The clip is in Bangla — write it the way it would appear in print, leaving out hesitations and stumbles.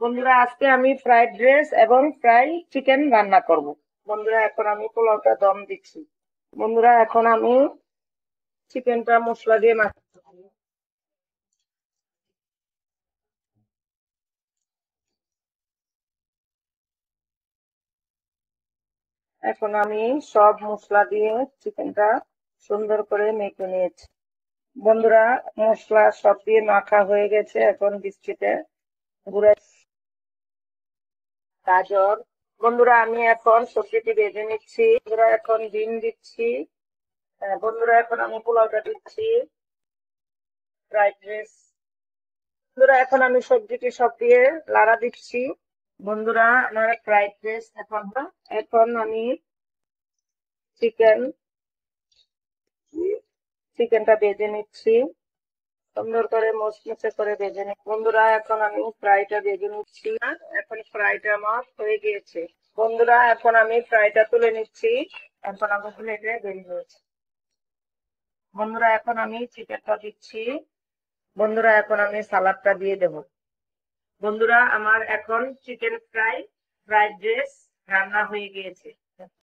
বন্ধুরা, আজকে আমি ফ্রাইড রাইস এবং ফ্রাই চিকেন রান্না করব। বন্ধুরা, এখন আমি পোলাওটা দম দিচ্ছি। বন্ধুরা, এখন আমি চিকেনটা মশলা দিয়ে মাখাচ্ছি। এখন আমি সব মশলা দিয়ে চিকেনটা সুন্দর করে মেখে নিয়েছি। বন্ধুরা, মশলা সব দিয়ে মাখা হয়ে গেছে। এখন বিস্কিটে গুঁড়া গাজর। বন্ধুরা, আমি এখন সবজিটি ভেজে নিচ্ছি। বন্ধুরা, এখন ডিম দিচ্ছি। বন্ধুরা, এখন আমি পোলাওটা দিচ্ছি। Fried rice. বন্ধুরা, এখন আমি সবজিটি সব দিয়ে লাড়া দিচ্ছি। বন্ধুরা, আমার ফ্রাইড রাইস এখন আমি চিকেন চিকেনটা ভেজে নিচ্ছি। সুন্দর করে মচমচে করে ভেজে নিচ্ছি। বন্ধুরা, এখন আমি ফ্রাইটা ভেজে নিচ্ছি। এখন ফ্রাইটা আমার হয়ে গিয়েছে। বন্ধুরা, এখন আমি ফ্রাইটা তুলে নিচ্ছি। এখন আমি প্লেটে বেরিয়ে নিয়েছি। বন্ধুরা, এখন আমি চিকেনটা দিচ্ছি। বন্ধুরা, এখন আমি সালাদটা দিয়ে দেবো। বন্ধুরা, আমার এখন চিকেন ফ্রাইড রাইস রান্না হয়ে গিয়েছে।